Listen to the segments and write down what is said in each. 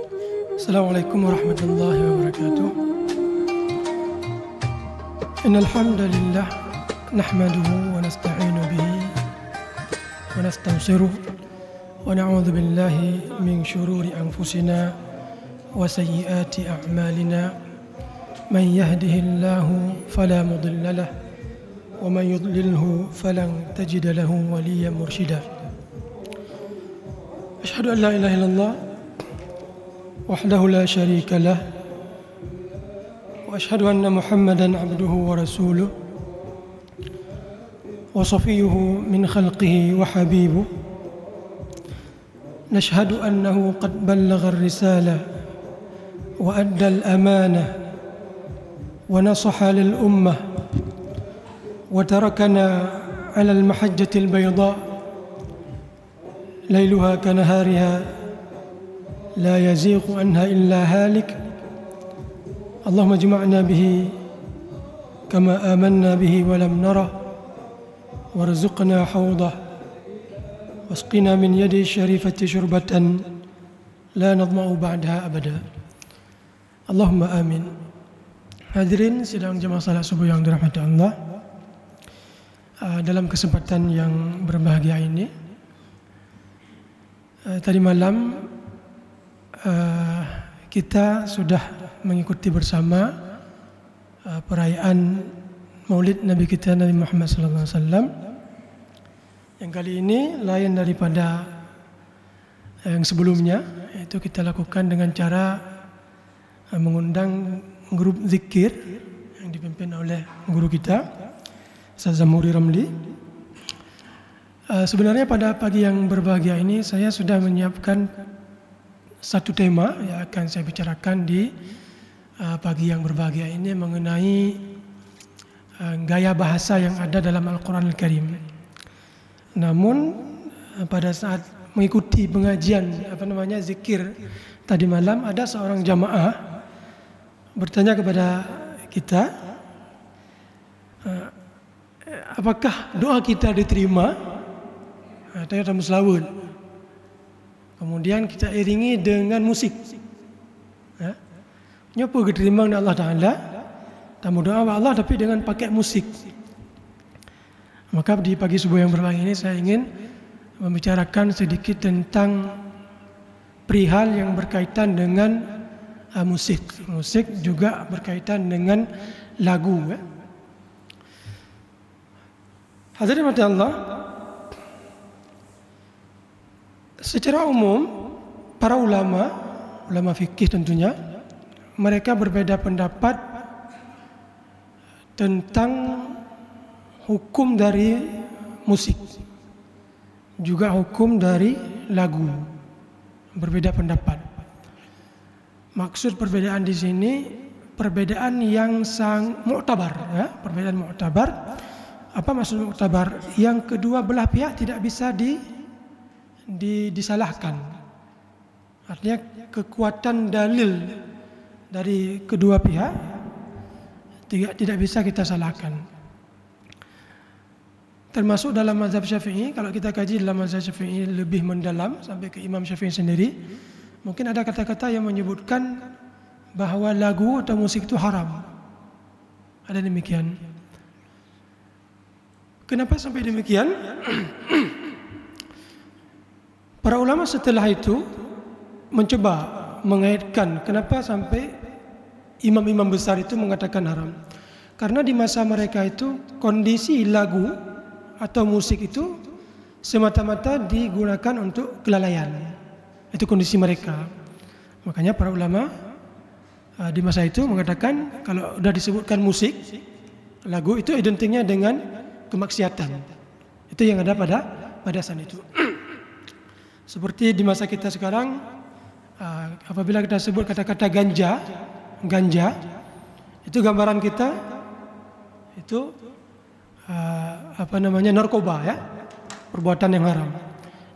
Assalamualaikum warahmatullahi wabarakatuh. Innal hamdalillah nahmaduhu wa nasta'inu bihi wa nastaghfiruh wa na'udzu billahi min shururi anfusina wa sayyiati a'malina. Man yahdihillahu fala mudilla lahu wa man yudlilhu falan tajida lahu waliyyan mursyida. Asyhadu an la ilaha illallah wahdahu la syarika lah wa asyhadu anna Muhammadan abduhu wa rasuluh wa safiyuhu min khalqihi wa habibuh. Nashhadu annahu qad ballagha ar-risalah wa adda al-amanah wa nasaha lil ummah wa tarakana 'ala al-mahajjati al-bayda layluha kanahariha لا يزيغ عنها إلا هالك. اللهم اجمعنا به كما آمنا به ولم نره وارزقنا حوضه واسقنا من يده الشريفة شربة لا نظمأ بعدها أبدا. Allahumma amin. Hadirin sidang jemaah salat subuh yang dirahmati Allah, dalam kesempatan yang berbahagia ini, tadi malam kita sudah mengikuti bersama perayaan Maulid Nabi kita Nabi Muhammad SAW. Yang kali ini lain daripada yang sebelumnya, yaitu kita lakukan dengan cara mengundang grup zikir yang dipimpin oleh guru kita Ustaz Zamuri Ramli. Sebenarnya pada pagi yang berbahagia ini saya sudah menyiapkan satu tema yang akan saya bicarakan di pagi yang berbahagia ini mengenai gaya bahasa yang ada dalam Al-Quran Al-Karim. Namun pada saat mengikuti pengajian zikir tadi malam, ada seorang jamaah bertanya kepada kita, apakah doa kita diterima? Tanya muslawun. Kemudian kita iringi dengan musik. Nyopo diterima oleh Allah Ta'ala, tamu doa Allah tapi dengan pakai musik. Maka di pagi subuh yang berbahagia ini saya ingin membicarakan sedikit tentang perihal yang berkaitan dengan musik. Musik juga berkaitan dengan lagu. Hadirin mati Allah, secara umum para ulama fikih tentunya, mereka berbeda pendapat tentang hukum dari musik, juga hukum dari lagu. Berbeda pendapat. Maksud perbedaan di sini perbedaan yang sangat muktabar, perbedaan muktabar. Apa maksud muktabar? Yang kedua belah pihak tidak bisa disalahkan. Artinya kekuatan dalil dari kedua pihak tidak bisa kita salahkan. Termasuk dalam mazhab Syafi'i, kalau kita kaji dalam mazhab Syafi'i lebih mendalam sampai ke Imam Syafi'i sendiri, mungkin ada kata-kata yang menyebutkan bahwa lagu atau musik itu haram. Ada demikian. Kenapa sampai demikian? Para ulama setelah itu mencoba mengaitkan kenapa sampai imam-imam besar itu mengatakan haram. Karena di masa mereka itu kondisi lagu atau musik itu semata-mata digunakan untuk kelalaian. Itu kondisi mereka. Makanya para ulama di masa itu mengatakan kalau sudah disebutkan musik, lagu itu identiknya dengan kemaksiatan. Itu yang ada pada saat itu. Seperti di masa kita sekarang, apabila kita sebut kata-kata ganja, itu gambaran kita itu narkoba, perbuatan yang haram.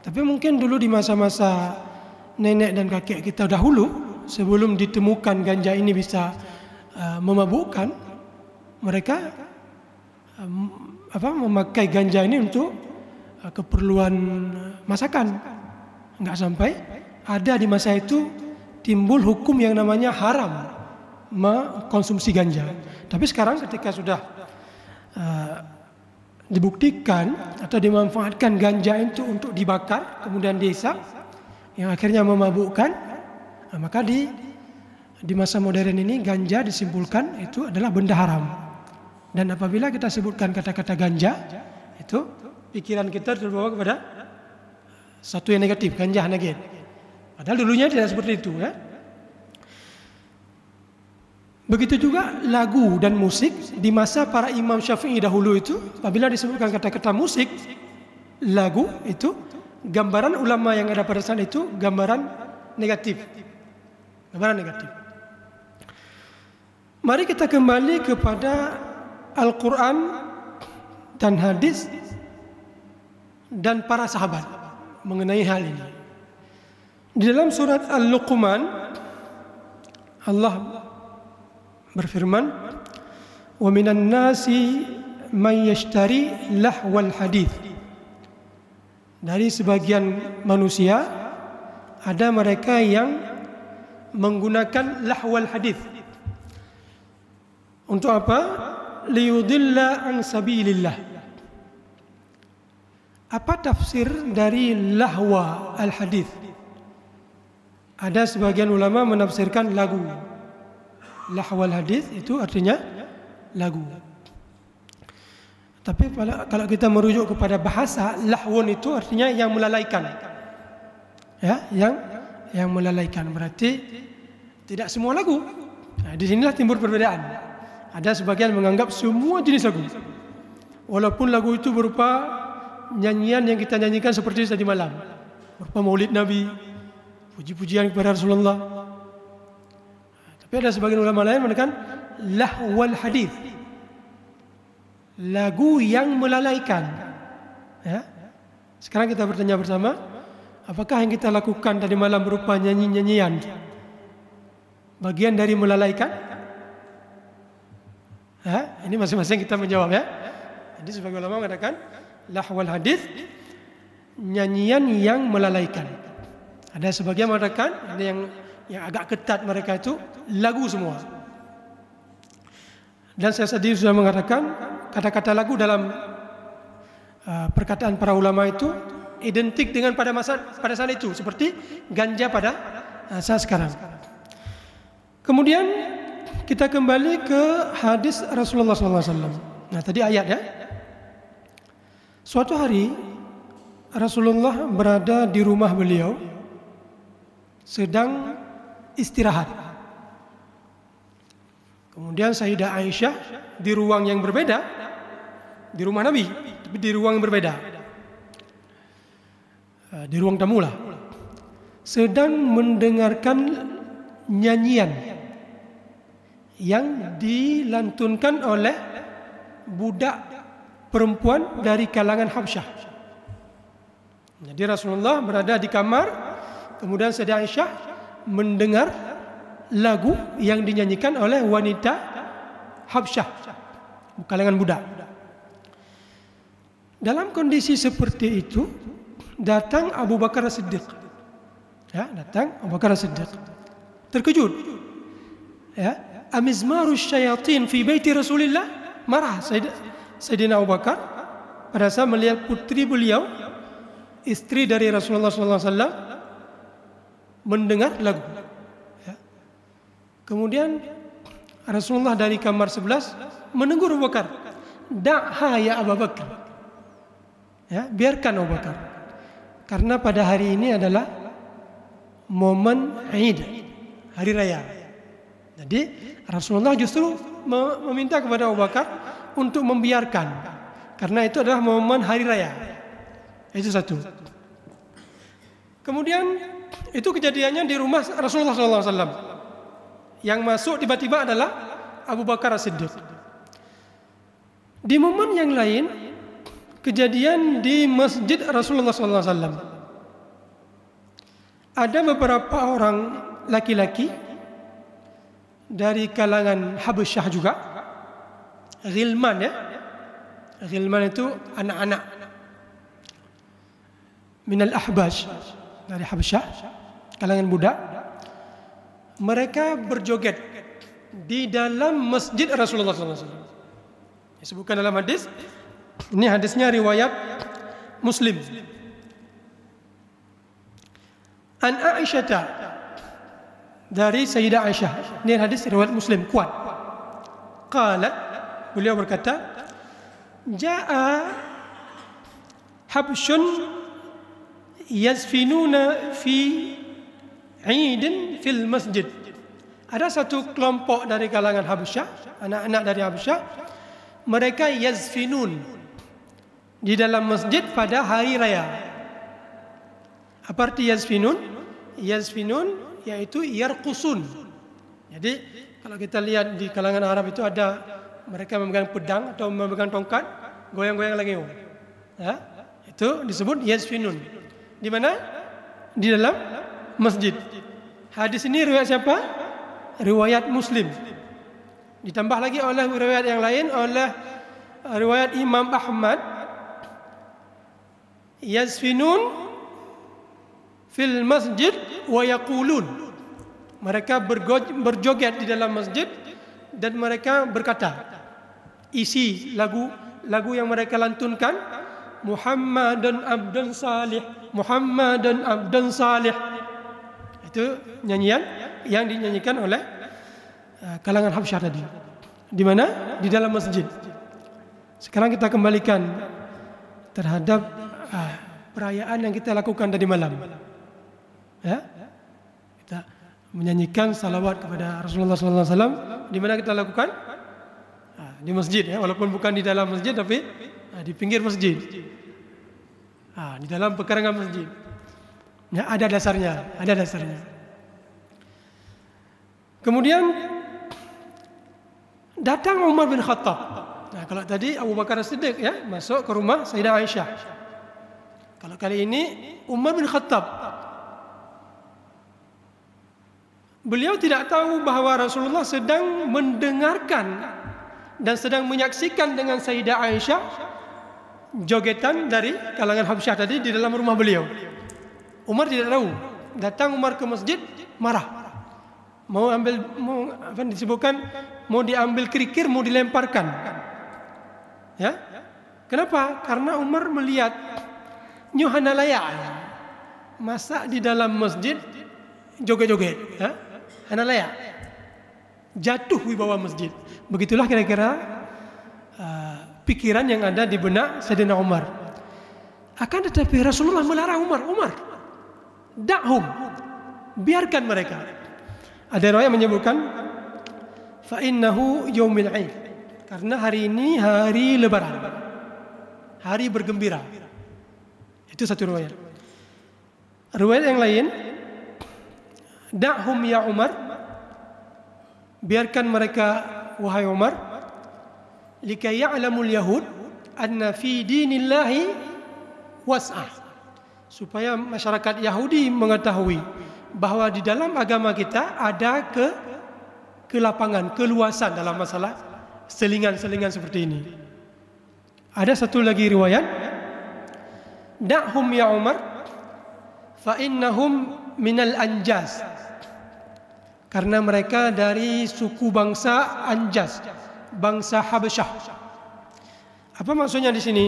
Tapi mungkin dulu di masa-masa nenek dan kakek kita dahulu, sebelum ditemukan ganja ini bisa memabukkan, mereka memakai ganja ini untuk keperluan masakan. Enggak sampai ada di masa itu timbul hukum yang namanya haram mengkonsumsi ganja. Tapi sekarang ketika sudah dibuktikan atau dimanfaatkan ganja itu untuk dibakar kemudian dihisap yang akhirnya memabukkan, maka di masa modern ini ganja disimpulkan itu adalah benda haram. Dan apabila kita sebutkan kata-kata ganja, itu pikiran kita terbawa kepada satu yang negatif, ganja negatif. Padahal dulunya tidak seperti itu, ya. Begitu juga lagu dan musik di masa para Imam Syafi'i dahulu itu, apabila disebutkan kata-kata musik, lagu itu, gambaran ulama yang ada pada saat itu gambaran negatif. Gambaran negatif. Mari kita kembali kepada Al-Quran dan hadis dan para sahabat mengenai hal ini. Di dalam surat Al-Luqman, Allah berfirman, "Wa minan nasi man yashtari lahwal hadits." Dari sebagian manusia ada mereka yang menggunakan lahwal hadits. Untuk apa? Liyudilla an sabilillah. Apa tafsir dari lahwa al-hadits? Ada sebagian ulama menafsirkan lagu. Lahwal hadits itu artinya lagu. Tapi kalau kita merujuk kepada bahasa, lahwun itu artinya yang melalaikan. Ya, yang melalaikan berarti tidak semua lagu. Nah, di sinilah timbul perbedaan. Ada sebagian menganggap semua jenis lagu, walaupun lagu itu berupa nyanyian yang kita nyanyikan seperti tadi malam, berupa maulid Nabi, puji-pujian kepada Rasulullah. Tapi ada sebagian ulama lain mengatakan lahwal hadits, lagu yang melalaikan. Ya. Sekarang kita bertanya bersama, apakah yang kita lakukan tadi malam berupa nyanyi-nyanyian bagian dari melalaikan? Ini masing-masing kita menjawab, ya. Jadi sebagai ulama mengatakan lahwal hadits, nyanyian yang melalaikan. Ada sebagian mengatakan ada yang agak ketat mereka itu lagu semua. Dan saya tadi sudah mengatakan kata-kata lagu dalam perkataan para ulama itu identik dengan pada saat itu, seperti ganja pada saat sekarang. Kemudian kita kembali ke hadis Rasulullah SAW. Nah, tadi ayat, ya. Suatu hari Rasulullah berada di rumah beliau sedang istirahat. Kemudian Sayyidah Aisyah di ruang yang berbeda, di rumah Nabi, tapi di ruang yang berbeda, di ruang tamu lah, sedang mendengarkan nyanyian yang dilantunkan oleh budak perempuan dari kalangan Habsyah. Jadi Rasulullah berada di kamar, kemudian Sayyidah Aisyah mendengar lagu yang dinyanyikan oleh wanita Habsyah, kalangan budak. Dalam kondisi seperti itu, datang Abu Bakar As-Siddiq. Ya, datang Abu Bakar As-Siddiq. Terkejut. Ya, amizmarus syayatin fi baiti Rasulillah. Marah Sayyidina Abu Bakar pada saat melihat putri beliau, istri dari Rasulullah SAW, mendengar lagu. Ya. Kemudian Rasulullah dari kamar 11 menegur Abu Bakar, "Da'ha ya Abu Bakar." Ya, biarkan Abu Bakar. Karena pada hari ini adalah momen Eid, hari raya. Jadi Rasulullah justru meminta kepada Abu Bakar untuk membiarkan, karena itu adalah momen hari raya. Itu satu. Kemudian itu kejadiannya di rumah Rasulullah SAW. Yang masuk tiba-tiba adalah Abu Bakar As-Siddiq. Di momen yang lain, kejadian di masjid Rasulullah SAW. Ada beberapa orang laki-laki dari kalangan Habsyah juga, ghilman, ya. Ghilman itu anak-anak minal ahbash, dari Habsyah, kalangan budak. mereka berjoget di dalam masjid Rasulullah SAW. Disebutkan dalam hadis. Ini hadisnya riwayat Muslim. An Aisyah, dari Sayyidah Aisyah. Ini hadis riwayat Muslim, kuat. Qalat, beliau berkata, Ja'a habsyun yazfinuna fi 'idin fil masjid. Ada satu kelompok dari kalangan Habasyah, anak-anak dari Habasyah, mereka yazfinun di dalam masjid pada hari raya. Apa arti yazfinun? Yazfinun yaitu yarqusun. Jadi kalau kita lihat di kalangan Arab itu ada mereka memegang pedang atau memegang tongkat, goyang-goyang lagi. Ya, itu disebut yazfinun. Di mana? Di dalam masjid. Hadis ini riwayat siapa? Riwayat Muslim. Ditambah lagi oleh riwayat yang lain, oleh riwayat Imam Ahmad. Yazfinun fil masjid wa yaqulun. Mereka berjoget di dalam masjid dan mereka berkata, isi lagu yang mereka lantunkan, Muhammadan abdan salih, Muhammadan abdan salih. Itu nyanyian yang dinyanyikan oleh kalangan Habsyah tadi. Di mana? Di dalam masjid. Sekarang kita kembalikan terhadap perayaan yang kita lakukan tadi malam. Ya? Kita menyanyikan salawat kepada Rasulullah SAW. Di mana kita lakukan? Di masjid, ya, walaupun bukan di dalam masjid, tapi di pinggir masjid, di dalam pekarangan masjid. Ya, ada dasarnya, ada dasarnya. Kemudian datang Umar bin Khattab. Nah, kalau tadi Abu Bakar As-Siddiq, ya, masuk ke rumah Sayyidah Aisyah. Kalau kali ini Umar bin Khattab. Beliau tidak tahu bahwa Rasulullah sedang mendengarkan dan sedang menyaksikan dengan Sayyidah Aisyah jogetan dari kalangan Habsyah tadi di dalam rumah beliau. Umar tidak tahu. Datang Umar ke masjid, marah. Mau disebutkan, mau diambil kerikil, mau dilemparkan. Ya? Kenapa? Karena Umar melihat Nyuhanalaya, masa di dalam masjid joget-joget, ya? Hanalaya, jatuh wibawa masjid. Begitulah kira-kira pikiran yang ada di benak Sayyidina Umar. Akan tetapi Rasulullah melarang Umar, da'hum, biarkan mereka. Ada riwayat menyebutkan, fa innahu yaumil 'id, karena hari ini hari lebaran, hari bergembira. Itu satu riwayat. Riwayat yang lain, da'hum ya Umar, biarkan mereka wahai Umar, likay ya'lamul yahud anna fi dinillahi was'ah, supaya masyarakat Yahudi mengetahui bahwa di dalam agama kita ada kelapangan, keluasan dalam masalah selingan-selingan seperti ini. Ada satu lagi riwayat, da'hum ya Umar fa innahum minal Anjas, karena mereka dari suku bangsa Anjas, bangsa Habasyah. Apa maksudnya di sini?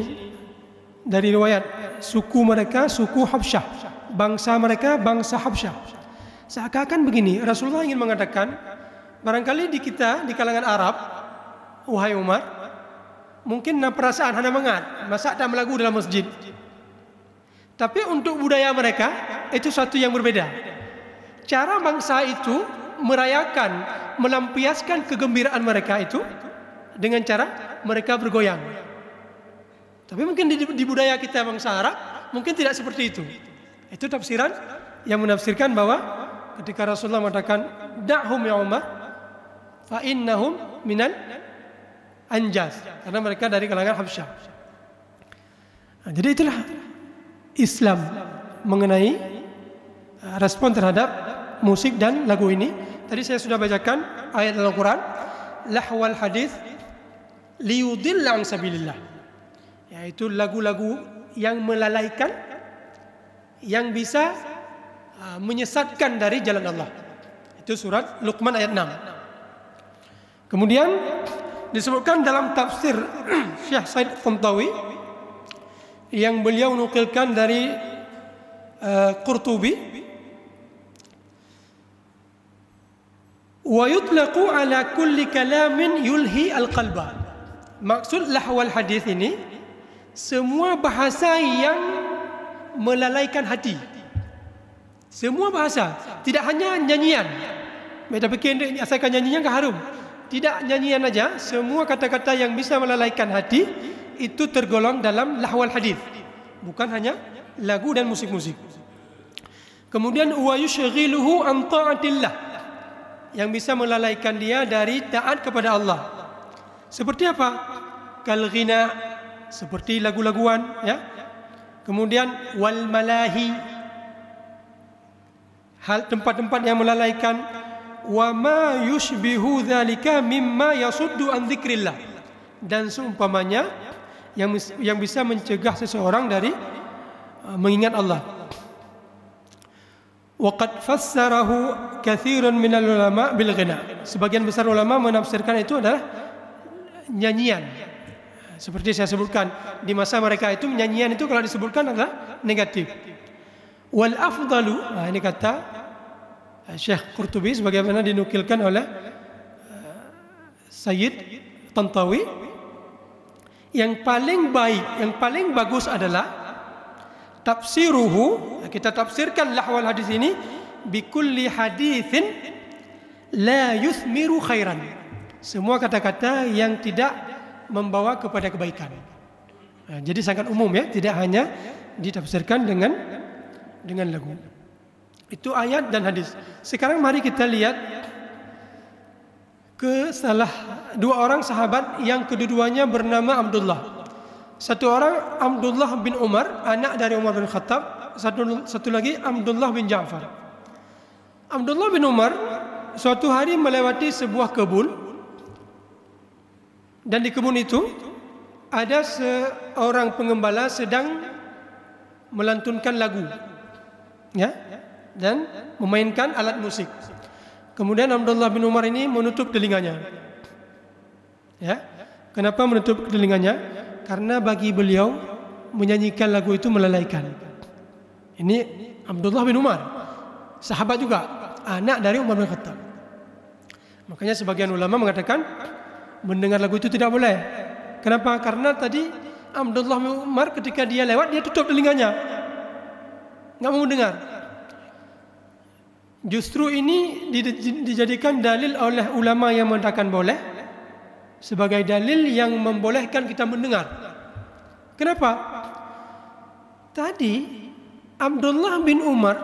Dari riwayat, suku mereka suku Habsyah, bangsa mereka bangsa Habsyah. Seakan-akan begini, Rasulullah ingin mengatakan, barangkali di kita, di kalangan Arab, wahai Umar, mungkin perasaan hana mengat, masa tak melagu dalam masjid. Tapi untuk budaya mereka itu satu yang berbeda. Cara bangsa itu merayakan, melampiaskan kegembiraan mereka itu dengan cara mereka bergoyang. Tapi mungkin di budaya kita bangsa Arab mungkin tidak seperti itu. Itu tafsiran yang menafsirkan bahwa ketika Rasulullah mengatakan da'hum ya Umar fa innahum minal Anjas, karena mereka dari kalangan Habsyah. Nah, jadi itulah Islam mengenai respon terhadap musik dan lagu ini. Tadi saya sudah bacakan ayat Al-Quran, lahwal hadis liyudilla an sabilillah, yaitu lagu-lagu yang melalaikan, yang bisa menyesatkan dari jalan Allah. Itu surat Luqman ayat 6. Kemudian disebutkan dalam tafsir Syekh Said Tantawi yang beliau nukilkan dari Qurtubi, wa yutlaqu ala kulli kalamin yulhi al-qalba. Maksud lahwal hadis ini semua bahasa yang melalaikan hati. Semua bahasa, tidak hanya nyanyian. Mereka fikir asalkan nyanyian ke harum. Tidak nyanyian aja, semua kata-kata yang bisa melalaikan hati itu tergolong dalam lahwal hadis. Bukan hanya lagu dan musik-musik. Kemudian wa yushghiluhu an ta'atillah, yang bisa melalaikan dia dari taat kepada Allah. Seperti apa? Kal ghina, seperti lagu-laguan, ya. Kemudian wal malahi, hal tempat-tempat yang melalaikan, wa ma yushbihu dzalika mimma yasuddu an dzikrillah, dan seumpamanya yang bisa mencegah seseorang dari mengingat Allah. Wa qad fassarahu katsirun minal ulama bil ghina. Sebagian besar ulama menafsirkan itu adalah nyanyian. Seperti saya sebutkan, di masa mereka itu nyanyian itu kalau disebutkan adalah negatif. Wal afdalu, ini kata Syekh Qurtubi sebagaimana dinukilkan oleh Sayyid Tantawi, yang paling baik, yang paling bagus adalah tafsiruhu, kita tafsirkan lahwal hadis ini bikulli hadithin la yuthmiru khairan. Semua kata-kata yang tidak membawa kepada kebaikan. Jadi sangat umum, ya, tidak hanya ditafsirkan dengan lagu. Itu ayat dan hadis. Sekarang mari kita lihat ke salah dua orang sahabat yang kedua-duanya bernama Abdullah. Satu orang Abdullah bin Umar, anak dari Umar bin Khattab. Satu lagi Abdullah bin Ja'far. Abdullah bin Umar suatu hari melewati sebuah kebun, dan di kebun itu ada seorang pengembala sedang melantunkan lagu, ya, dan memainkan alat musik. Kemudian Abdullah bin Umar ini menutup telinganya. Ya, kenapa menutup telinganya? Karena bagi beliau menyanyikan lagu itu melalaikan. Ini Abdullah bin Umar, sahabat juga, anak dari Umar bin Khattab. Makanya sebagian ulama mengatakan mendengar lagu itu tidak boleh. Kenapa? Karena tadi Abdullah bin Umar ketika dia lewat, dia tutup telinganya, nggak mau mendengar. Justru ini dijadikan dalil oleh ulama yang mengatakan boleh, sebagai dalil yang membolehkan kita mendengar. Kenapa? Tadi Abdullah bin Umar,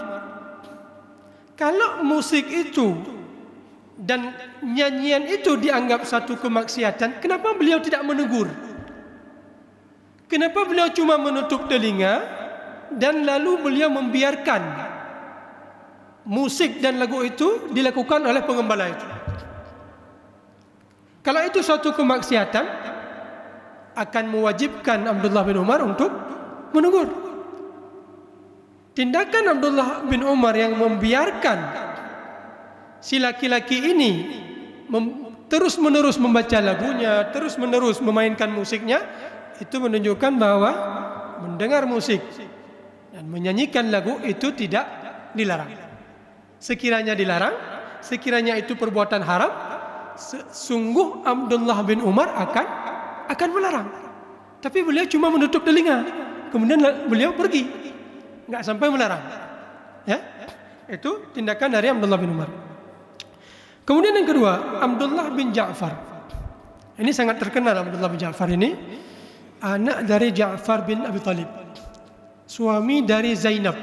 kalau musik itu dan nyanyian itu dianggap satu kemaksiatan, kenapa beliau tidak menegur? Kenapa beliau cuma menutup telinga dan lalu beliau membiarkan musik dan lagu itu dilakukan oleh pengembala itu? Kalau itu suatu kemaksiatan, akan mewajibkan Abdullah bin Umar untuk menegur. Tindakan Abdullah bin Umar yang membiarkan si laki-laki ini terus-menerus membaca lagunya, terus-menerus memainkan musiknya, itu menunjukkan bahwa mendengar musik dan menyanyikan lagu itu tidak dilarang. Sekiranya dilarang, sekiranya itu perbuatan haram, sungguh Abdullah bin Umar akan melarang. Tapi beliau cuma menutup telinga, kemudian beliau pergi, nggak sampai melarang. Ya, itu tindakan dari Abdullah bin Umar. Kemudian yang kedua, Abdullah bin Ja'far. Ini sangat terkenal. Abdullah bin Ja'far ini anak dari Ja'far bin Abi Thalib, suami dari Zainab.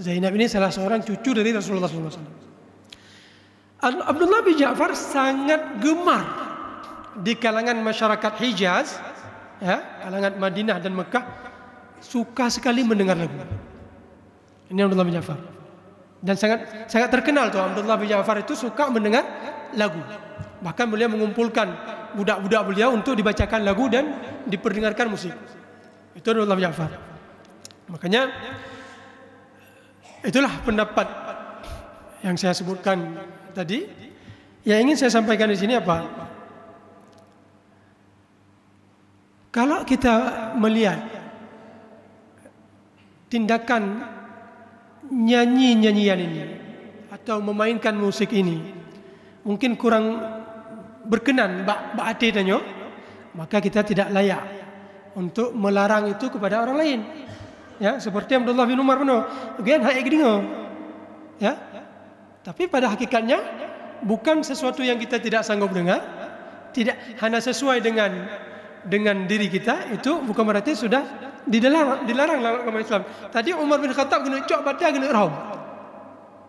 Zainab ini salah seorang cucu dari Rasulullah SAW. Abdullah bin Ja'far sangat gemar di kalangan masyarakat Hijaz, ya, kalangan Madinah dan Mekah, suka sekali mendengar lagu. Ini Abdullah bin Ja'far. Dan sangat terkenal tuh Abdullah bin Ja'far itu suka mendengar lagu. Bahkan beliau mengumpulkan budak-budak beliau untuk dibacakan lagu dan diperdengarkan musik. Itu Abdullah bin Ja'far. Makanya itulah pendapat yang saya sebutkan tadi, yang ingin saya sampaikan di sini apa? Kalau kita melihat tindakan nyanyian ini atau memainkan musik ini mungkin kurang berkenan bak ate tanyo, maka kita tidak layak untuk melarang itu kepada orang lain. Ya, seperti Abdullah bin Umar puno, gian hae gedingo. Ya. Tapi pada hakikatnya bukan sesuatu yang kita tidak sanggup dengar, tidak hanya sesuai dengan diri kita, itu bukan berarti sudah dilarang dalam agama Islam. Tadi Umar bin Khattab guna cok baca guna rahom.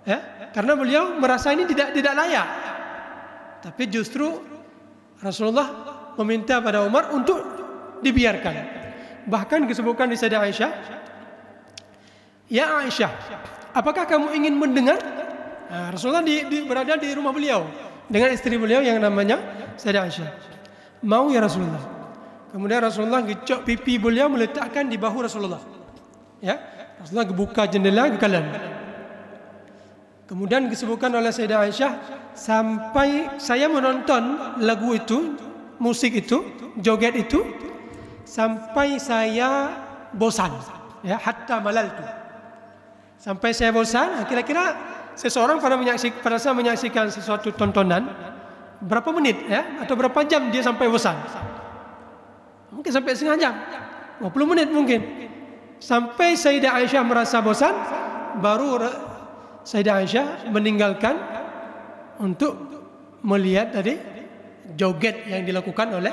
Ya, karena beliau merasa ini tidak layak. Tapi justru Rasulullah meminta pada Umar untuk dibiarkan. Bahkan disebutkan di Sayyidah Aisyah, "Ya Aisyah, apakah kamu ingin mendengar?" Nah, Rasulullah berada di rumah beliau dengan istri beliau yang namanya Sayyidah Aisyah. "Mau ya Rasulullah." Kemudian Rasulullah gecok pipi beliau meletakkan di bahu Rasulullah. Ya, Rasulullah buka jendela ke kanan. Kemudian disebutkan oleh Sayyidah Aisyah, sampai saya menonton lagu itu, musik itu, joget itu, sampai saya bosan. Ya, hatta malaltu. Sampai saya bosan. Kira-kira seseorang pada saat menyaksikan sesuatu tontonan, berapa menit ya, atau berapa jam dia sampai bosan? Mungkin sampai setengah jam, 20 menit mungkin. Sampai Sayyidah Aisyah merasa bosan, baru Sayyidah Aisyah meninggalkan untuk melihat dari joget yang dilakukan oleh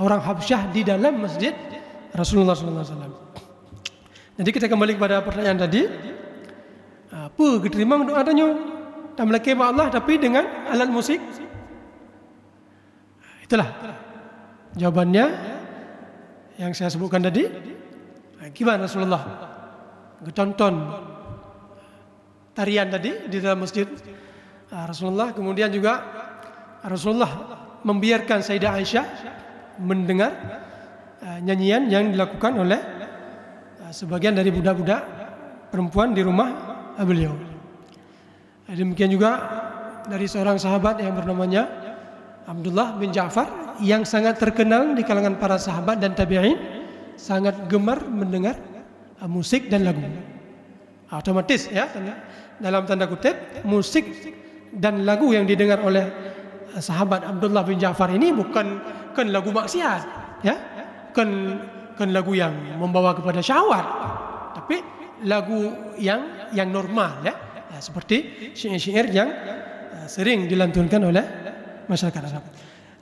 orang Habsyah di dalam masjid Rasulullah SAW. Jadi kita kembali kepada pertanyaan tadi, apa keterima doa tanya tak melaki Allah tapi dengan alat musik? Itulah jawabannya yang saya sebutkan tadi. Gimana Rasulullah tonton tarian tadi di dalam masjid Rasulullah. Kemudian juga Rasulullah membiarkan Sayyidah Aisyah mendengar nyanyian yang dilakukan oleh sebagian dari budak-budak perempuan di rumah beliau. Demikian juga dari seorang sahabat yang bernamanya Abdullah bin Ja'far, yang sangat terkenal di kalangan para sahabat dan tabi'in, sangat gemar mendengar musik dan lagu. Otomatis ya, dalam tanda kutip, musik dan lagu yang didengar oleh sahabat Abdullah bin Ja'far ini bukan lagu maksiat, ya, kan lagu yang membawa kepada syahwat, tapi lagu yang normal, ya, seperti syair-syair yang sering dilantunkan oleh masyarakat Arab.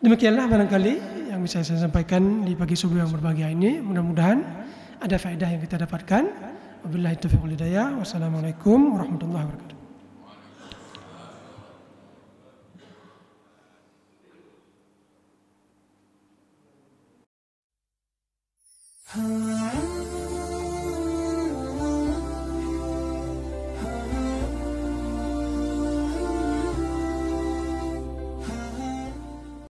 Demikianlah barangkali yang bisa saya sampaikan di pagi subuh yang berbahagia ini. Mudah-mudahan ada faedah yang kita dapatkan. Wabillahi taufiq wal hidayah. Wassalamualaikum warahmatullahi wabarakatuh.